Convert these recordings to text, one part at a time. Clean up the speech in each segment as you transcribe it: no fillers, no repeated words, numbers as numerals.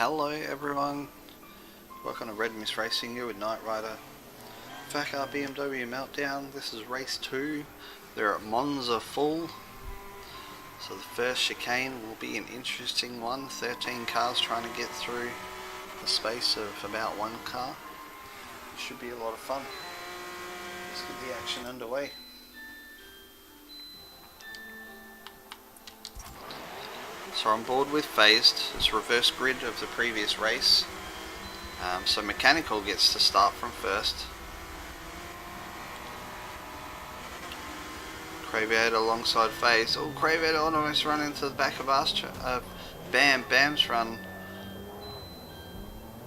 Hello everyone, welcome to RedMystRacing here with Knight Rider. FACR BMW Meltdown. This is race 2. They're at Monza full. So the first chicane will be an interesting one. 13 cars trying to get through the space of about one car. Should be a lot of fun. Let's get the action underway. So I'm board with phased. It's reverse grid of the previous race. So mechanical gets to start from first. Craviator alongside phased. Oh, Craviator almost run into the back of Bam's run.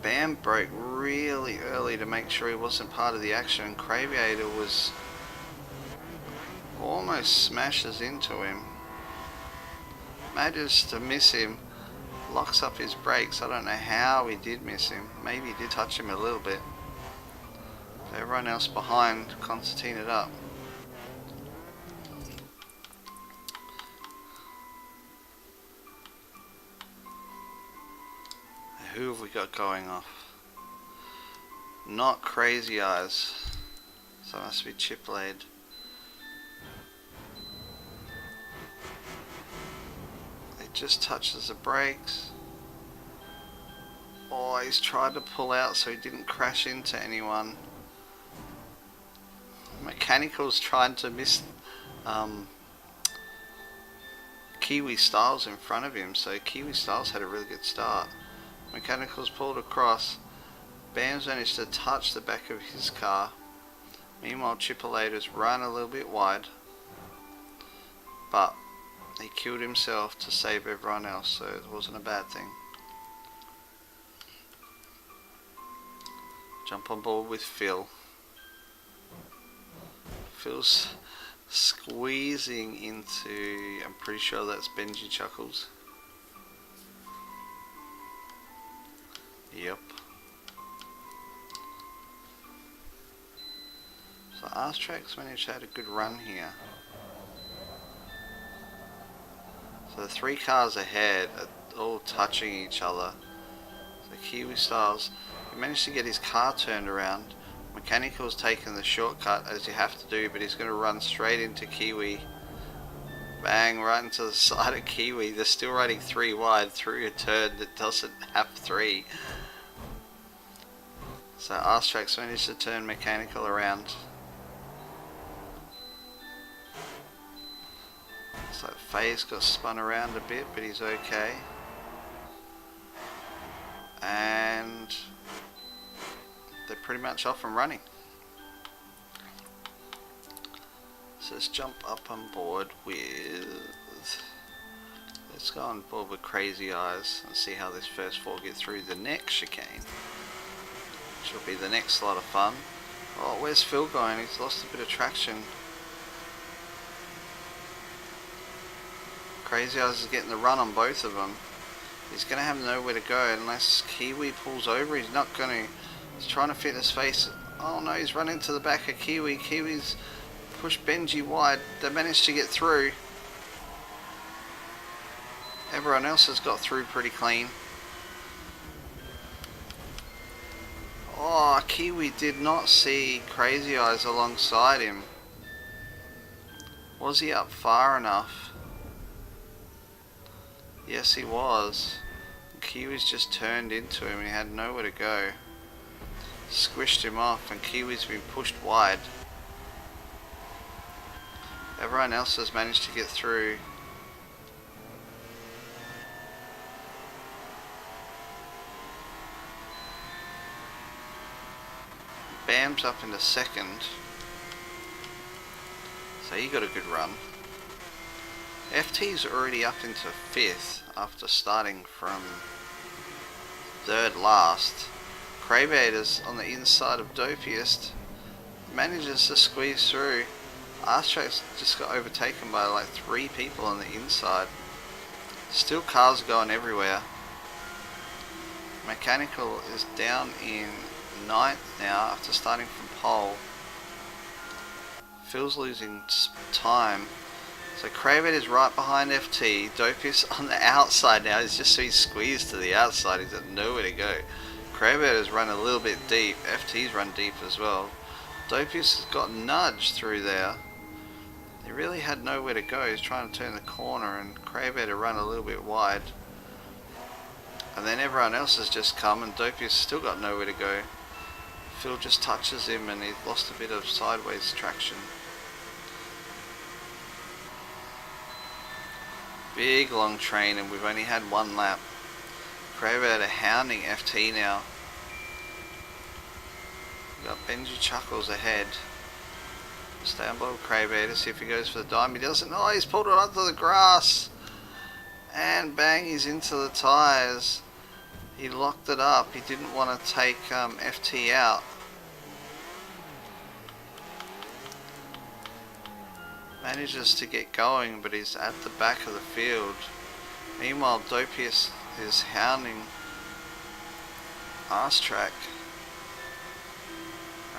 Bam broke really early to make sure he wasn't part of the action. Craviator was almost smashes into him. Manages to miss him, locks up his brakes. I don't know how he did miss him. Maybe he did touch him a little bit. Everyone else behind concertinaed it up. Who have we got going off? Not Crazy Eyes. So it must be Chip Laid. Just touches the brakes. Oh, he's tried to pull out so he didn't crash into anyone. Mechanical's trying to miss Kiwi Styles in front of him, so Kiwi Styles had a really good start. Mechanical's pulled across. Bam's managed to touch the back of his car. Meanwhile, Chipolator's run a little bit wide, but he killed himself to save everyone else, so it wasn't a bad thing. Jump on board with Phil. Phil's squeezing into, I'm pretty sure that's Benji Chuckles. Yep. So R-Track's managed to have a good run here. So the 3 cars ahead are all touching each other. So Kiwi Styles, he managed to get his car turned around. Mechanical's taken the shortcut as you have to do, but he's going to run straight into Kiwi. Bang, right into the side of Kiwi. They're still riding 3 wide through a turn that doesn't have 3. So R-Track's managed to turn Mechanical around. So Faye's got spun around a bit, but he's okay. And they're pretty much off and running. So let's jump up on board with... Let's go on board with Crazy Eyes and see how this first 4 get through the next chicane. Which will be the next lot of fun. Oh, where's Phil going? He's lost a bit of traction. Crazy Eyes is getting the run on both of them. He's going to have nowhere to go unless Kiwi pulls over. He's not going to. He's trying to fit his face. Oh no, he's run into the back of Kiwi. Kiwi's pushed Benji wide. They managed to get through. Everyone else has got through pretty clean. Oh, Kiwi did not see Crazy Eyes alongside him. Was he up far enough? Yes, he was. Kiwi's just turned into him and he had nowhere to go. Squished him off and Kiwi's been pushed wide. Everyone else has managed to get through. Bam's up into second. So he got a good run. FT's already up into 5th after starting from 3rd last. Craviator's on the inside of Dopiest. Manages to squeeze through. R-Track's just got overtaken by like 3 people on the inside. Still cars going everywhere. Mechanical is down in 9th now after starting from pole. Phil's losing time. So Craven is right behind FT. Dopius on the outside now. He's just squeezed to the outside. He's got nowhere to go. Craven has run a little bit deep. FT's run deep as well. Dopius has got nudged through there. He really had nowhere to go. He's trying to turn the corner, and Craven had run a little bit wide. And then everyone else has just come, and Dopius still got nowhere to go. Phil just touches him, and he's lost a bit of sideways traction. Big long train, and we've only had one lap. Craven are hounding FT now. We've got Benji Chuckles ahead. Stay on board Craven to see if he goes for the dime. He doesn't. Oh, he's pulled it onto the grass. And bang, he's into the tyres. He locked it up. He didn't want to take FT out. Manages to get going, but he's at the back of the field. Meanwhile, Dopius is hounding RedMystRacing.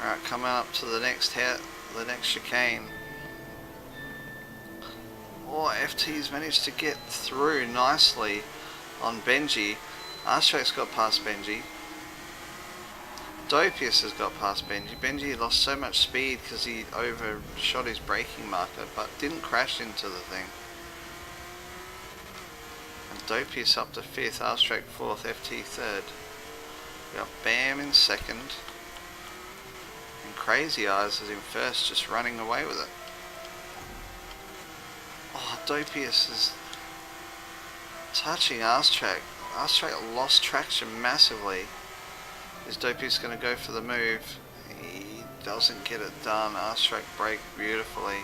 Alright, coming up to the next chicane. Oh, FT's managed to get through nicely on Benji. RedMystRacing's got past Benji. Dopius has got past Benji. Benji lost so much speed because he overshot his braking marker, but didn't crash into the thing. And Dopius up to 5th, RedMystRacing 4th, FT 3rd. We got Bam in 2nd. And Crazy Eyes is in 1st, just running away with it. Oh, Dopius is touching RedMystRacing. RedMystRacing lost traction massively. Is Dopius going to go for the move? He doesn't get it done. RedMystRacing brake beautifully.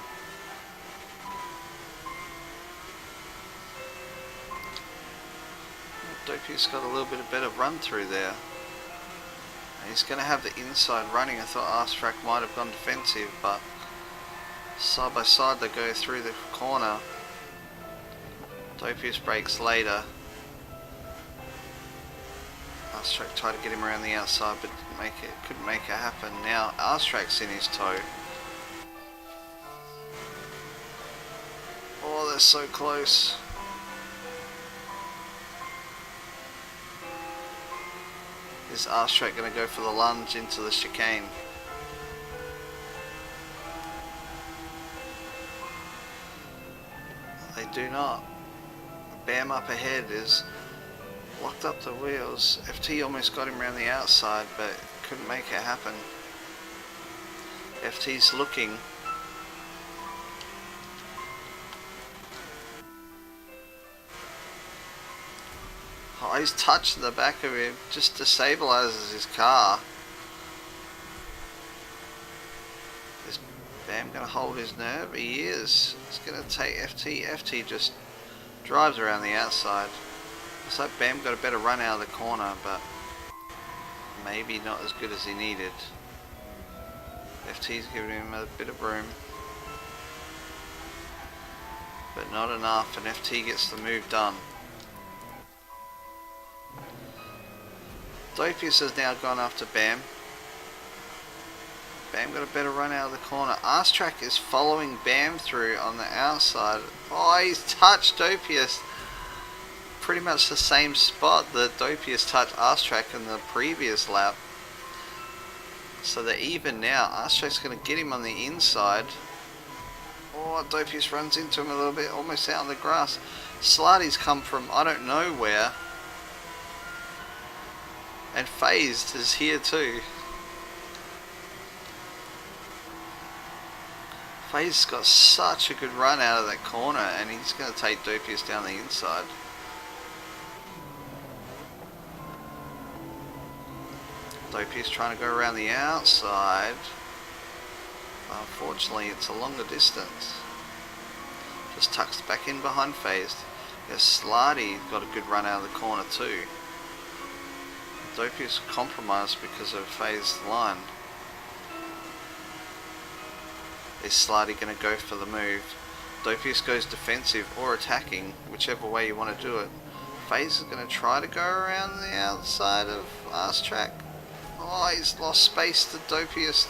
Dopius got a little bit of better run through there. And he's going to have the inside running. I thought RedMystRacing might have gone defensive, but side by side they go through the corner. Dopius brakes later. RedMystRacing tried to get him around the outside, but couldn't make it happen. Now RedMystRacing's in his toe. Oh, they're so close. Is RedMystRacing going to go for the lunge into the chicane? They do not. Bam up ahead is locked up the wheels. FT almost got him around the outside, but couldn't make it happen. FT's looking. Oh, he's touched the back of him, just destabilizes his car. Is Bam going to hold his nerve? He is. He's going to take FT. FT just drives around the outside. Looks like Bam got a better run out of the corner, but maybe not as good as he needed. FT's giving him a bit of room, but not enough, and FT gets the move done. Dopius has now gone after Bam. Bam got a better run out of the corner. RedMystRacing is following Bam through on the outside. Oh, he's touched Dopius. Pretty much the same spot that Dopius touched RedMystRacing in the previous lap. So they're even now. RedMystRacing's going to get him on the inside. Oh, Dopius runs into him a little bit, almost out on the grass. Slarty's come from I don't know where. And Phased is here too. Phased's got such a good run out of that corner, and he's going to take Dopius down the inside. Dopius trying to go around the outside. Unfortunately, it's a longer distance. Just tucks back in behind Phased. Yes, Slarty got a good run out of the corner too. Dopius compromised because of Phased line. Is Slarty going to go for the move? Dopius goes defensive or attacking, whichever way you want to do it. Phased is going to try to go around the outside of RedMystRacing. Oh, he's lost space to Dopius.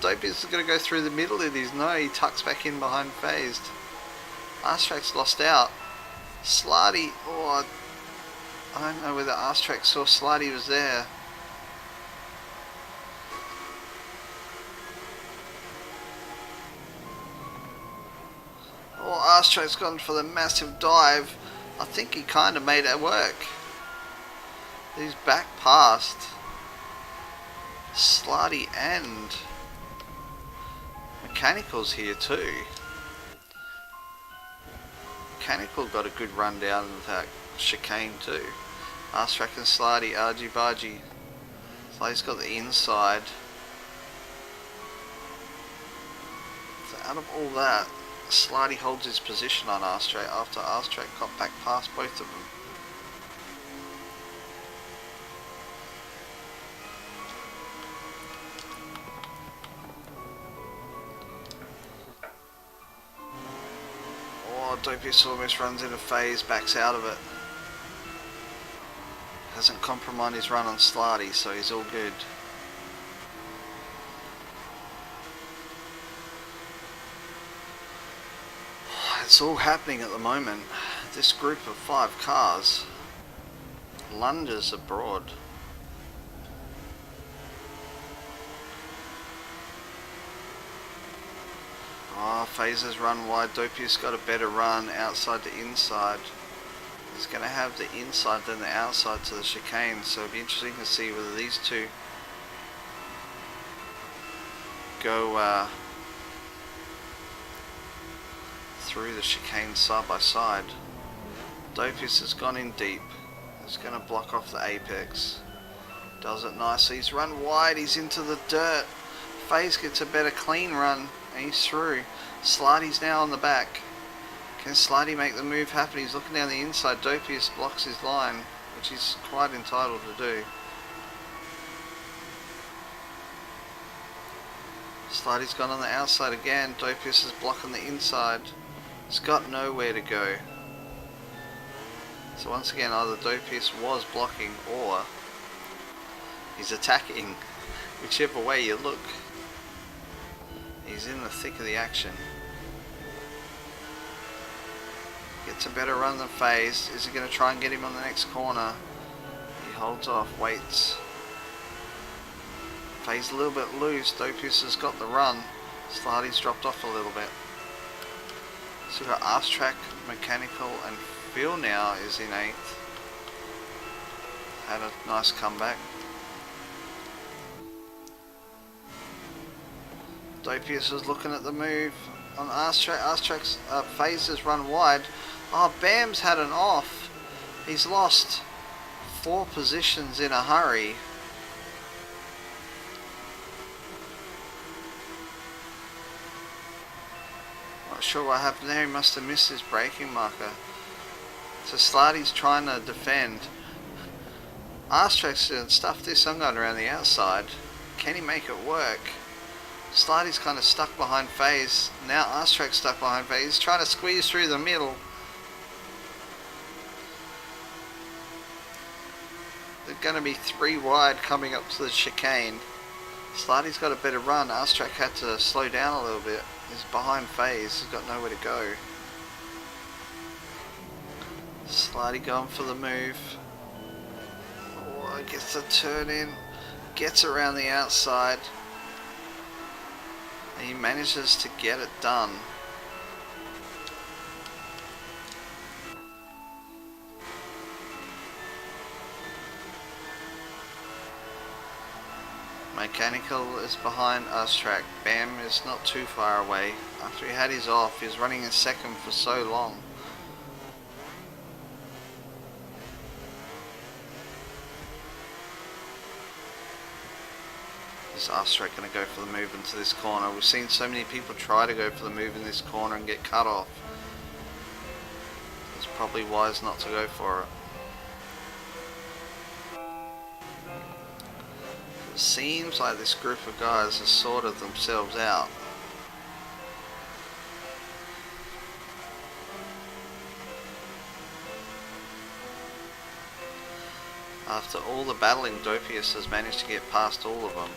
Dopius is going to go through the middle of his. No, he tucks back in behind Phased. Arstrack's lost out. Slarty, oh, I don't know whether Arstrack saw Slarty was there. Oh, Arstrack's gone for the massive dive. I think he kind of made it work. He's back past Slarty and Mechanical's here too. Mechanical got a good run down of that chicane too. Arstrack and Slarty, argy bargy. Slarty's got the inside. So out of all that, Slarty holds his position on Arstrack after Arstrack got back past both of them. Dopius almost runs into Phase, backs out of it. Hasn't compromised his run on Slarty, so he's all good. It's all happening at the moment. This group of 5 cars lunges abroad. Oh, Phaser's run wide. Dopius got a better run outside to inside. He's going to have the inside than the outside to the chicane, so it'll be interesting to see whether these two go through the chicane side by side. Dopius has gone in deep. He's going to block off the apex. Does it nicely. He's run wide. He's into the dirt. Phase gets a better clean run. And he's through. Slarty's now on the back. Can Slarty make the move happen? He's looking down the inside. Dopius blocks his line, which he's quite entitled to do. Slarty's gone on the outside again. Dopius is blocking the inside. He's got nowhere to go. So once again, either Dopius was blocking or he's attacking. Whichever way you look. He's in the thick of the action. Gets a better run than Phase. Is he going to try and get him on the next corner? He holds off, waits. Phase a little bit loose. Dopius has got the run. Slarty's dropped off a little bit. So we've got Arstrack, Mechanical, and Phil now is in 8th. Had a nice comeback. Dopius is looking at the move on Arstrack. Arstrack's Phase has run wide. Oh, Bam's had an off. He's lost 4 positions in a hurry. Not sure what happened there. He must have missed his braking marker. So Slarty's trying to defend. Arstrack's stuffed this sun gun around the outside. Can he make it work? Slarty's kind of stuck behind Phase. Now Arstrack's stuck behind Phase. He's trying to squeeze through the middle. They're going to be 3 wide coming up to the chicane. Slarty's got a better run. Arstrack had to slow down a little bit. He's behind Phase. He's got nowhere to go. Slarty going for the move. Oh, gets the turn in. Gets around the outside. He manages to get it done. Mechanical is behind Arstrack. Bam is not too far away. After he had his off, he was running in 2nd for so long. Is Arstrack going to go for the move into this corner? We've seen so many people try to go for the move in this corner and get cut off. It's probably wise not to go for it. It seems like this group of guys has sorted themselves out. After all the battling, Dopius has managed to get past all of them.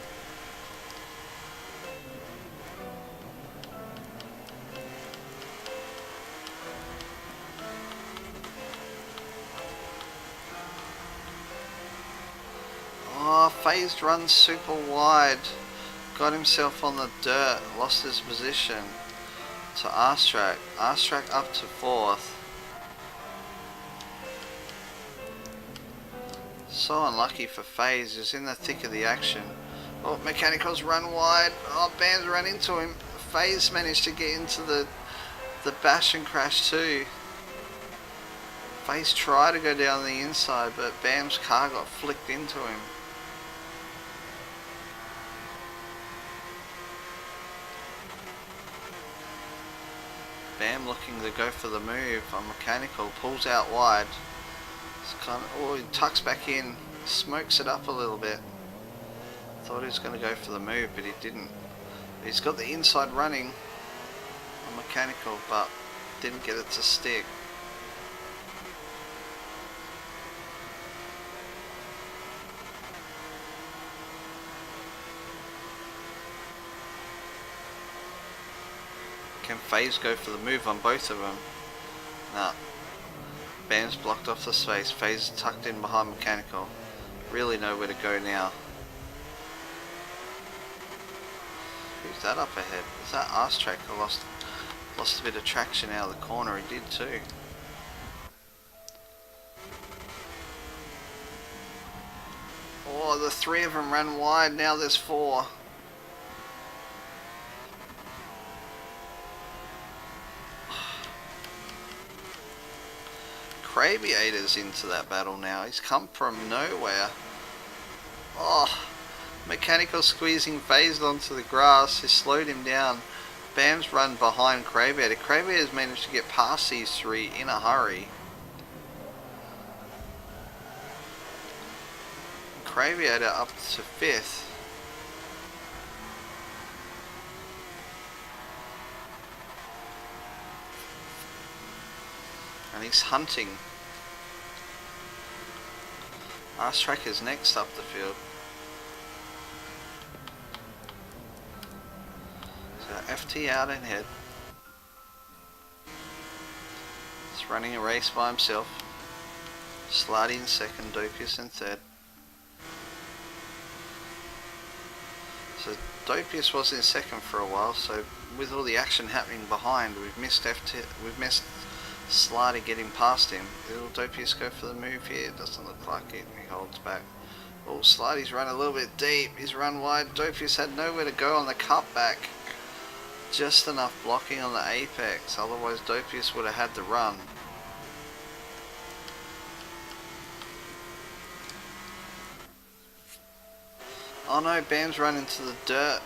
phased run super wide. Got himself on the dirt. Lost his position to R-Strack. R-Strack up to 4th. So unlucky for FaZe. He's in the thick of the action. Oh, Mechanical's run wide. Oh, Bam's run into him. FaZe managed to get into the bash and crash too. FaZe tried to go down the inside, but Bam's car got flicked into him. Bam looking to go for the move on Mechanical, pulls out wide. It's kind of, oh, he tucks back in, smokes it up a little bit. Thought he was going to go for the move, but he didn't. He's got the inside running on Mechanical, but didn't get it to stick. Can FaZe go for the move on both of them? Nah. Bam's blocked off the space. FaZe is tucked in behind Mechanical. Really nowhere to go now. Who's that up ahead? Is that R-Strack? I lost a bit of traction out of the corner. He did too. Oh, the 3 of them ran wide. Now there's 4. Craviator's into that battle now. He's come from nowhere. Oh, Mechanical squeezing FaZe onto the grass. He slowed him down. Bam's run behind Craviator. Craviator's managed to get past these 3 in a hurry. Craviator up to 5th. And he's hunting. R-Strack is next up the field. So FT out ahead. He's running a race by himself. Slutty in 2nd, Dopius in 3rd. So Dopius was in 2nd for a while, so with all the action happening behind, we've missed Slutty getting past him. Will Dopius go for the move here? Doesn't look like it. He holds back. Oh, Slutty's run a little bit deep. He's run wide. Dopius had nowhere to go on the cutback. Just enough blocking on the apex. Otherwise, Dopius would have had the run. Oh no, Bam's run into the dirt.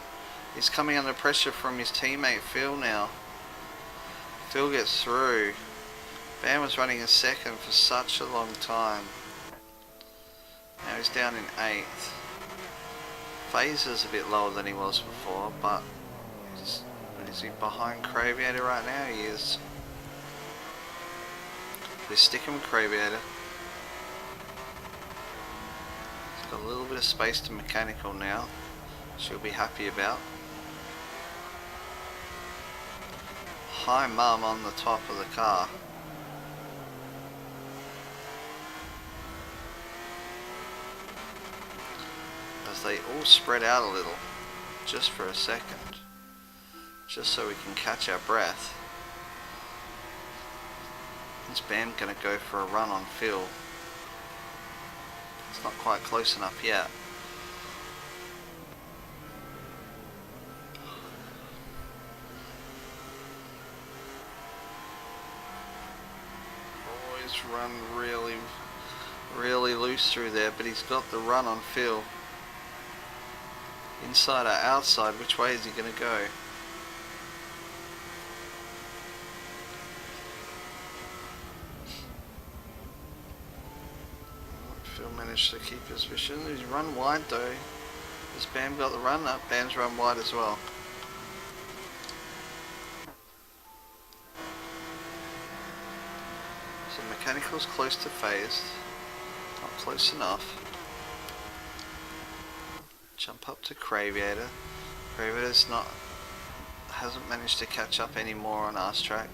He's coming under pressure from his teammate Phil now. Phil gets through. Bam was running in 2nd for such a long time. Now he's down in 8th. FaZe is a bit lower than he was before, but is he behind Craviator right now? He is. They're sticking with Craviator. He's got a little bit of space to Mechanical now. She'll be happy about. Hi Mum on the top of the car. As they all spread out a little, just for a second, just so we can catch our breath. Is Bam gonna go for a run on Phil? It's not quite close enough yet. Always run really loose through there, but he's got the run on Phil. Inside or outside, which way is he going to go? Phil managed to keep his position. He's run wide though. Has Bam got the run up? Bam's run wide as well. So Mechanical's close to FaZe. Not close enough. Jump up to Craviator. Craviator's hasn't managed to catch up anymore on R-Strack.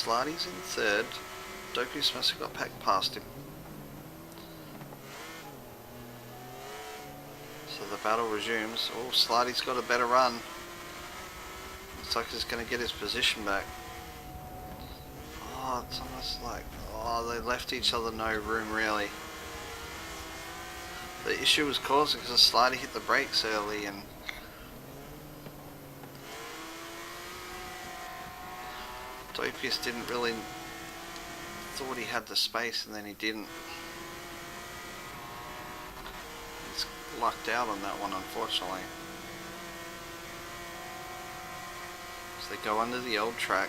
Slarty's in third. Dopius must have got packed past him. So the battle resumes. Oh, Slarty's got a better run. Looks like he's going to get his position back. Oh, it's almost like, oh, they left each other no room really. The issue was caused because Slarty hit the brakes early and Dopius didn't really, thought he had the space and then he didn't. He's lucked out on that one, unfortunately. So they go under the old track.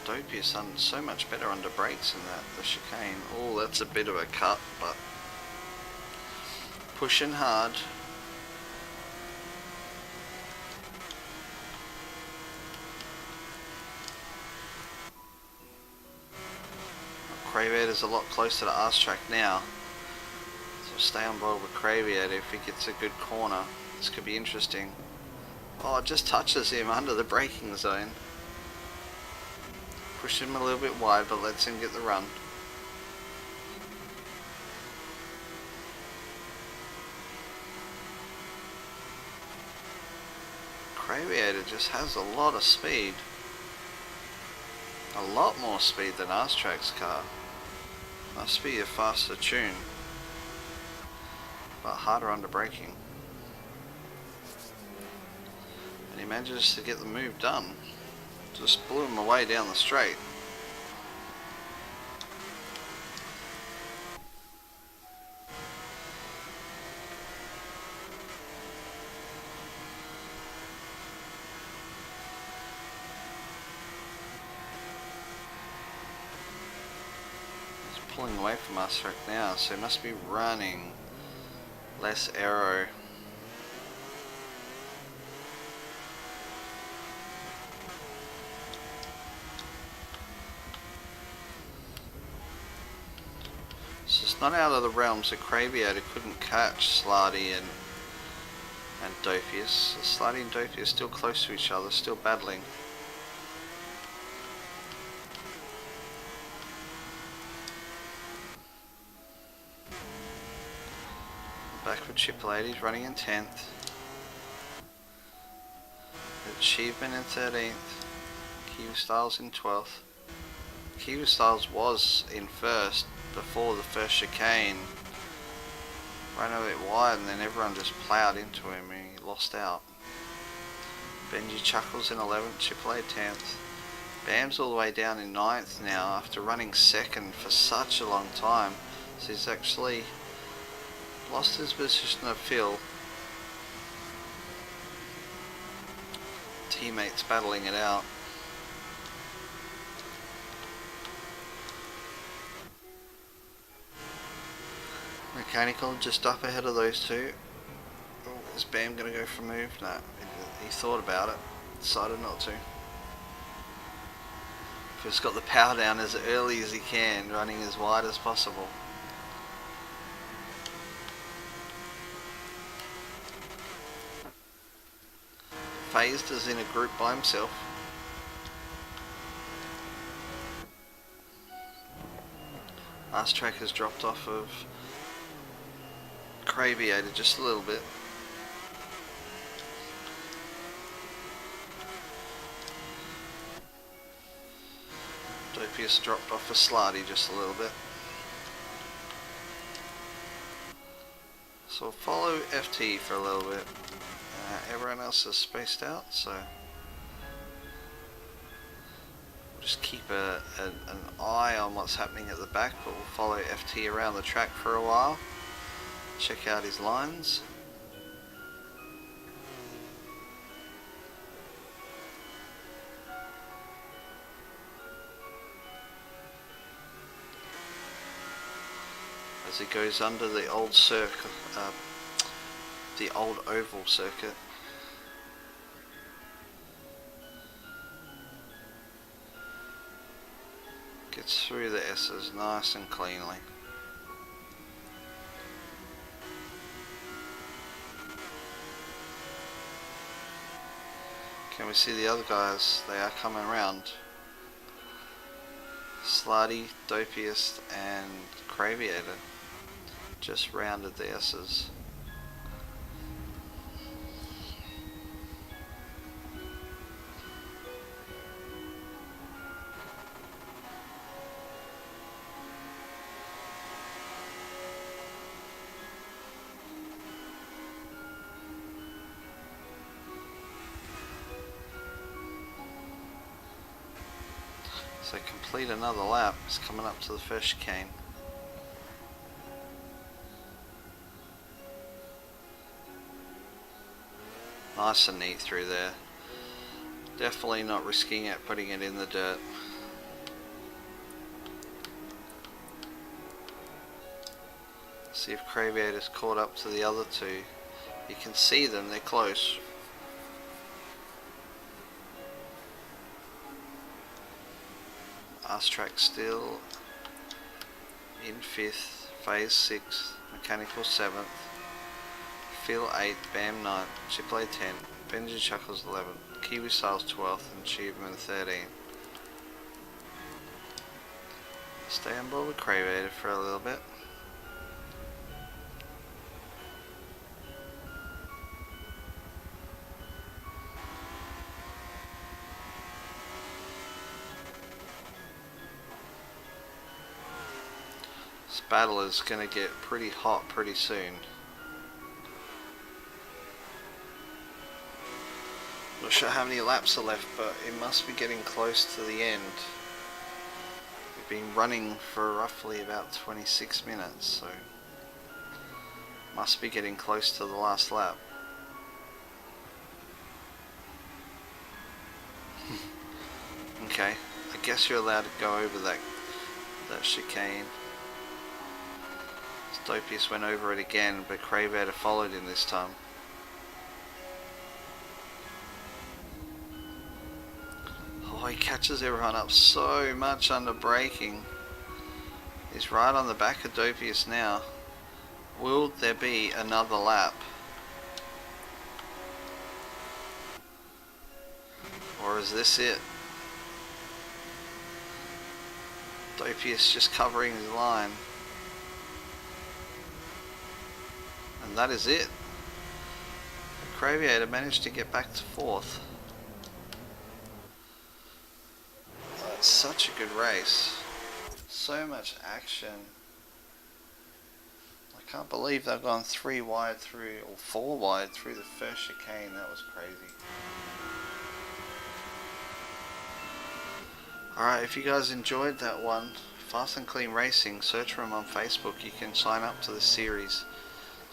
Dopius done so much better under brakes in the chicane. Oh, that's a bit of a cut, but pushing hard. Craviator's a lot closer to RedMystRack now, so stay on board with Craviator if he gets a good corner. This could be interesting. Oh, it just touches him under the braking zone. Pushed him a little bit wide, but lets him get the run. Craviator just has a lot of speed. A lot more speed than RedMystRack's car. Must be a faster tune, but harder under braking. And he manages to get the move done. Just blew him away down the straight. He's pulling away from RedMystRack now, so he must be running less aero. So it's not out of the realms that Craviator couldn't catch Slarty and Dopius. So Slarty and Dopius are still close to each other, still battling. Back with Chicane running in 10th. Achievement in 13th. Kiwi Styles in 12th. Kiwi Styles was in first before the first chicane. Ran a bit wide and then everyone just ploughed into him and he lost out. Benji Chuckles in 11th, Chicane 10th. Bam's all the way down in 9th now after running second for such a long time. So he's actually lost his position of field. Teammates battling it out. Mechanical just up ahead of those two. Oh, is Bam going to go for a move? No, he thought about it, decided not to. He's got the power down as early as he can, running as wide as possible. Phased is in a group by himself. RedMystRack has dropped off of Craviator just a little bit. Dopius dropped off of Slarty just a little bit. So we'll follow FT for a little bit. Everyone else is spaced out, so we'll just keep an eye on what's happening at the back, but we'll follow FT around the track for a while. Check out his lines. As he goes under the old circle, the old oval circuit. Gets through the S's nice and cleanly. Can we see the other guys? They are coming around. Slarty, Dopiest and Craviator just rounded the S's. So complete another lap. It's coming up to the first chicane. Nice and neat through there. Definitely not risking it, putting it in the dirt. See if Craviator's caught up to the other two. You can see them, they're close. Track still in 5th, Phase 6, Mechanical 7th, Phil 8th, Bam 9th, Chicane 10th, Benji Chuckles 11th, Kiwi Sales 12th, and Achievement 13th. Stay on board with Craviator for a little bit. This battle is going to get pretty hot pretty soon. Not sure how many laps are left, but it must be getting close to the end. We've been running for roughly about 26 minutes, so must be getting close to the last lap. Okay, I guess you're allowed to go over that chicane. Dopiest went over it again, but Craviator followed him this time. Oh, he catches everyone up so much under braking. He's right on the back of Dopiest now. Will there be another lap? Or is this it? Dopiest just covering his line. And that is it. Craviator managed to get back to 4th. That's such a good race. So much action. I can't believe they've gone 3 wide through, or 4 wide through the first chicane. That was crazy. Alright, if you guys enjoyed that one, Fast and Clean Racing, search for them on Facebook. You can sign up to the series.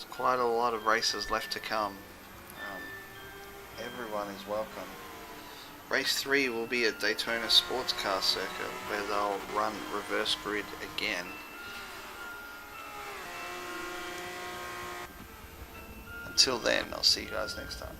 There's quite a lot of races left to come. Everyone is welcome. Race 3 will be at Daytona Sports Car Circuit, where they'll run reverse grid again. Until then, I'll see you guys next time.